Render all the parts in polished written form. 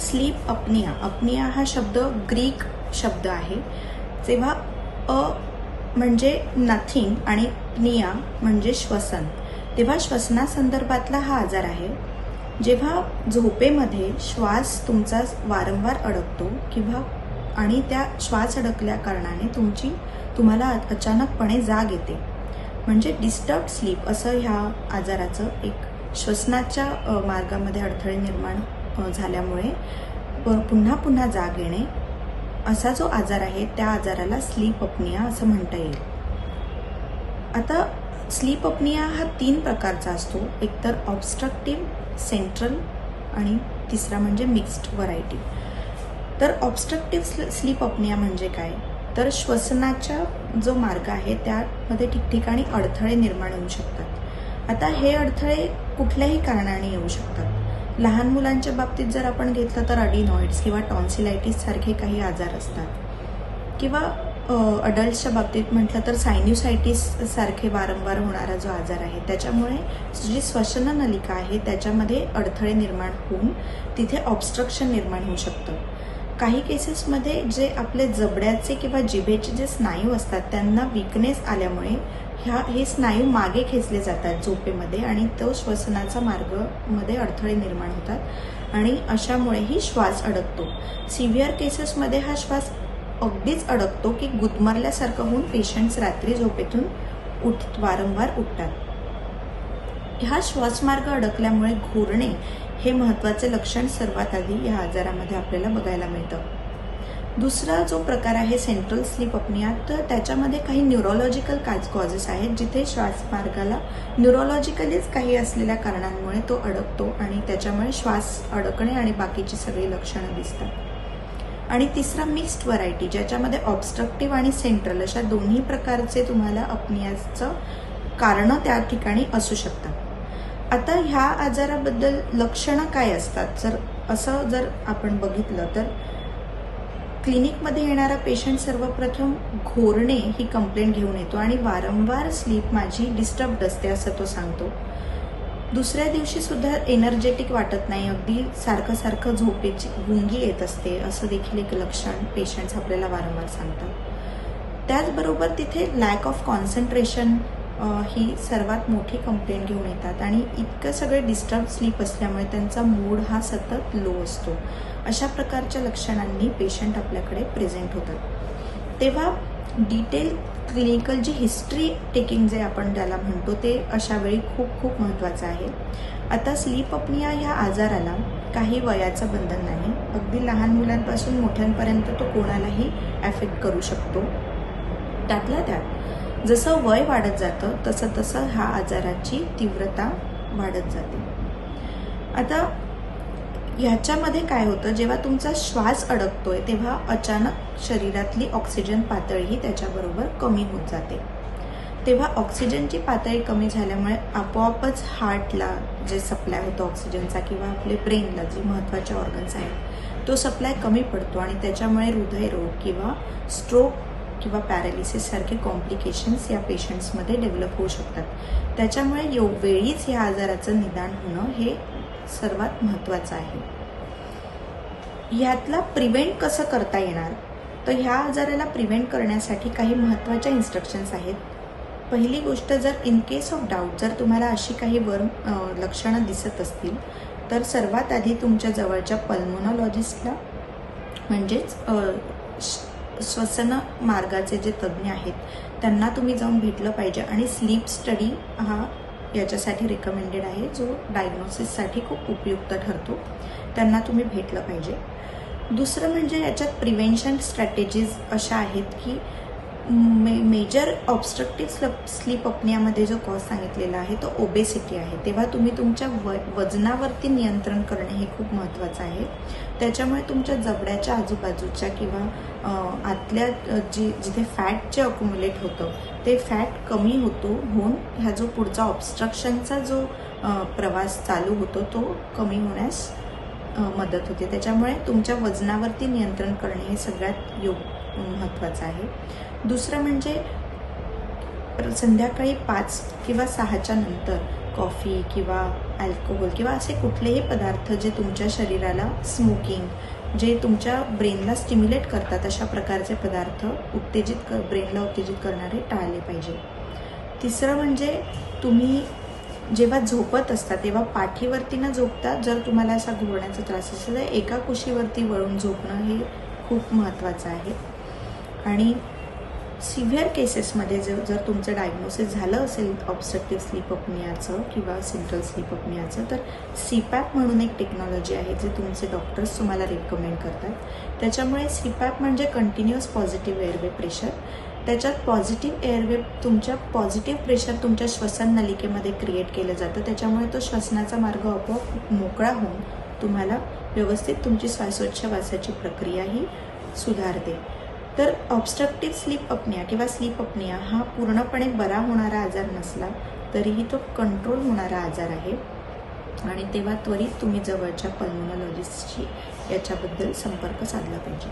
Sleep अपनिया, अपनिया हा शब्द Greek शब्द आहे. जेव्हा म्हणजे नथिंग आणि प्निया म्हणजे श्वसन, तेव्हा श्वसनासंदर्भातला हा आजार आहे. जेव्हा झोपेमध्ये श्वास तुमचा वारंवार अडकतो किंवा आणि त्या श्वास अडकल्या कारणाने तुम्हाला अचानकपणे जाग येते, म्हणजे डिस्टर्ब स्लीप असं ह्या आजाराचं एक श्वसनाच्या मार्गामध्ये अडथळे निर्माण झाल्यामुळे पुन्हा पुन्हा जाग येणे असा जो आजार आहे त्या आजाराला स्लीप अपनिया असं म्हणता येईल. आता स्लीप अपनिया हा 3 प्रकारचा असतो. एकतर ऑब्स्ट्रक्टिव्ह, सेंट्रल आणि तिसरा म्हणजे मिक्स्ड व्हरायटी. तर ऑब्स्ट्रक्टिव्ह स्लीप अपनिया म्हणजे काय, तर श्वसनाचा जो मार्ग आहे त्यामध्ये ठिकठिकाणी अडथळे निर्माण होऊ शकतात. आता हे अडथळे कुठल्याही कारणाने येऊ शकतात. लहान मुलांच्या बाबतीत जर आपण घेतलं तर अडिनॉइड्स किंवा टॉन्सिलायटिस सारखे काही आजार असतात, किंवा अडल्ट्सच्या बाबतीत म्हटलं तर सायन्युसायटिस सारखे वारंवार होणारा जो आजार आहे त्याच्यामुळे जी श्वसन नलिका आहे त्याच्यामध्ये अडथळे निर्माण होऊन तिथे ऑब्स्ट्रक्शन निर्माण होऊ शकतं. काही केसेसमध्ये जे आपले जबड्याचे किंवा जिभेचे जे स्नायू असतात त्यांना विकनेस आल्यामुळे हे स्नायू मागे खेचले जातात झोपेमध्ये आणि तो श्वसनाचा मार्गामध्ये अडथळे निर्माण होतात आणि अशामुळेही श्वास अडकतो. सिव्हिअर केसेसमध्ये हा श्वास अगदीच अडकतो की गुदमरल्यासारखं होऊन पेशंट्स रात्री झोपेतून वारंवार उठतात. हा श्वासमार्ग अडकल्यामुळे घोरणे हे महत्त्वाचे लक्षण सर्वात आधी या आजारामध्ये आपल्याला बघायला मिळतं. दुसरा जो प्रकार आहे सेंट्रल स्लीप अपनिया, तर त्याच्यामध्ये काही न्यूरोलॉजिकल कॉजेस आहेत जिथे श्वासमार्गाला न्यूरोलॉजिकलीच काही असलेल्या कारणांमुळे तो अडकतो आणि त्याच्यामुळे श्वास अडकणे आणि बाकीची सगळी लक्षणं दिसतात. आणि तिसरा मिक्स्ड व्हरायटी, ज्याच्यामध्ये ऑब्स्ट्रक्टिव्ह आणि सेंट्रल अशा दोन्ही प्रकारचे तुम्हाला अपनियाचं कारणं त्या ठिकाणी असू शकतात. आता ह्या आजाराबद्दल लक्षणं काय असतात, जर आपण बघितलं तर क्लिनिकमध्ये येणारा पेशंट सर्वप्रथम घोरणे ही कंप्लेंट घेऊन येतो आणि वारंवार स्लीप माझी डिस्टर्ब्ड असते असं तो सांगतो. दुसऱ्या दिवशी सुद्धा एनर्जेटिक वाटत नाही, अगदी सारखं सारखं झोपेची गुंगी येत असते असं देखील एक लक्षण पेशंट्स आपल्याला वारंवार सांगतात. त्याचबरोबर तिथे लॅक ऑफ कॉन्सन्ट्रेशन ही सर्वात मोठी कंप्लेंट घेऊन येतात आणि इतकं सगळे डिस्टर्ब स्लीप असल्यामुळे त्यांचा मूड हा सतत लो असतो. अशा प्रकारच्या लक्षणांनी पेशंट आपल्याकडे प्रेझेंट होतात. तेव्हा डिटेल क्लिनिकल जी हिस्ट्री टेकिंग जे आपण त्याला म्हणतो ते अशा वेळी खूप खूप महत्त्वाचं आहे. आता स्लीप अपनिया ह्या आजाराला काही वयाचं बंधन नाही, अगदी लहान मुलांपासून मोठ्यांपर्यंत तो कोणालाही ॲफेक्ट करू शकतो. त्यातल्या त्यात जसं वय वाढत जातं तसं तसं ह्या आजाराची तीव्रता वाढत जाते. आता ह्याच्यामध्ये काय होतं, जेव्हा तुमचा श्वास अडकतोय तेव्हा अचानक शरीरातली ऑक्सिजन पातळीही त्याच्याबरोबर कमी होत जाते. तेव्हा ऑक्सिजनची पातळी कमी झाल्यामुळे आपोआपच हार्टला जे सप्लाय होतो ऑक्सिजनचा किंवा आपले ब्रेनला जे महत्त्वाचे ऑर्गन्स आहेत तो सप्लाय कमी पडतो आणि त्याच्यामुळे हृदयरोग किंवा स्ट्रोक किंवा पॅरालिसिस सारखे कॉम्प्लिकेशन्स या पेशंट्समध्ये डेव्हलप होऊ शकतात. त्याच्यामुळे वेळीच या आजाराचं निदान होणं हे सर्वात महत्त्वाचं आहे. ह्यातला प्रिव्हेंट कसं करता येणार, तर ह्या आजाराला प्रिव्हेंट करण्यासाठी काही महत्त्वाच्या इन्स्ट्रक्शन्स आहेत. पहिली गोष्ट, जर इन केस ऑफ डाऊट जर तुम्हाला अशी काही लक्षणं दिसत असतील तर सर्वात आधी तुमच्या जवळच्या पल्मोनॉलॉजिस्टला म्हणजेच श्वसन मार्गाचे जे तज्ज्ञ आहेत त्यांना तुम्ही जाऊन भेटलं पाहिजे आणि स्लीप स्टडी हा याच्यासाठी रिकमेंडेड आहे, जो डायग्नोसिससाठी खूप उपयुक्त ठरतो. त्यांना तुम्ही भेटलं पाहिजे. दुसरं म्हणजे याच्यात प्रिव्हेन्शन स्ट्रॅटेजीज अशा आहेत की मेजर ऑब्स्ट्रक्टिव्ह स्लीप अपनियामध्ये जो कॉज सांगितलेला आहे तो ओबेसिटी आहे. तेव्हा तुम्ही तुमच्या वजनावरती नियंत्रण करणे हे खूप महत्त्वाचं आहे. त्याच्यामुळे तुमच्या जबड्याच्या आजूबाजूच्या किंवा आतल्या जिथे फॅट जे अक्युम्युलेट होतं ते फॅट कमी होऊन ह्या जो पुढचा ऑब्स्ट्रक्शनचा जो प्रवास चालू होतो तो कमी होण्यास मदत होते. त्याच्यामुळे तुमच्या वजनावरती नियंत्रण करणे हे सगळ्यात महत्त्वाचं आहे. दुसरं म्हणजे संध्याकाळी 5 किंवा 6च्या नंतर कॉफी किंवा अल्कोहोल किंवा असे कुठलेही पदार्थ जे तुमच्या शरीराला स्मोकिंग, जे तुमच्या ब्रेनला स्टिम्युलेट करतात अशा प्रकारचे पदार्थ ब्रेनला उत्तेजित करणारे टाळले पाहिजे. तिसरं म्हणजे तुम्ही जेव्हा झोपत असता तेव्हा पाठीवरती न झोपता जर तुम्हाला असा घोरण्याचा त्रास असेल तर एका कुशीवरती वळून झोपणं हे खूप महत्त्वाचं आहे. आणि सिव्हिअर केसेसमध्ये जर तुमचं डायग्नोसिस झालं असेल ऑब्स्ट्रक्टिव्ह स्लीप अपनियाचं किंवा सेंट्रल स्लीप अपनियाचं, तर CPAP म्हणून एक टेक्नॉलॉजी आहे जे तुमचे डॉक्टर्स तुम्हाला रेकमेंड करतात. त्याच्यामुळे CPAP म्हणजे कंटिन्युअस पॉझिटिव्ह एअरवे प्रेशर. त्याच्यात पॉझिटिव्ह एअरवे तुमच्या पॉझिटिव्ह प्रेशर तुमच्या श्वसन नलिकेमध्ये क्रिएट केलं जातं. त्याच्यामुळे तो श्वसनाचा मार्ग आपोआप मोकळा होऊन तुम्हाला व्यवस्थित तुमची श्वासोच्छवासाची प्रक्रियाही सुधारते. तर ऑब्स्ट्रक्टिव्ह स्लीप अपनिया किंवा स्लीप अपनिया हा पूर्णपणे बरा होणारा आजार नसला तरीही तो कंट्रोल होणारा आजार आहे आणि तेव्हा त्वरित तुम्ही जवळच्या पल्मोनॉलॉजिस्टशी याच्याबद्दल संपर्क साधला पाहिजे.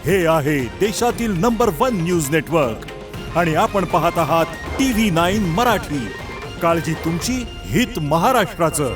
हे आहे देशातील नंबर 1 न्यूज नेटवर्क आणि आपण पाहत आहात TV9 मराठी. काळजी तुमची, हित महाराष्ट्राचं.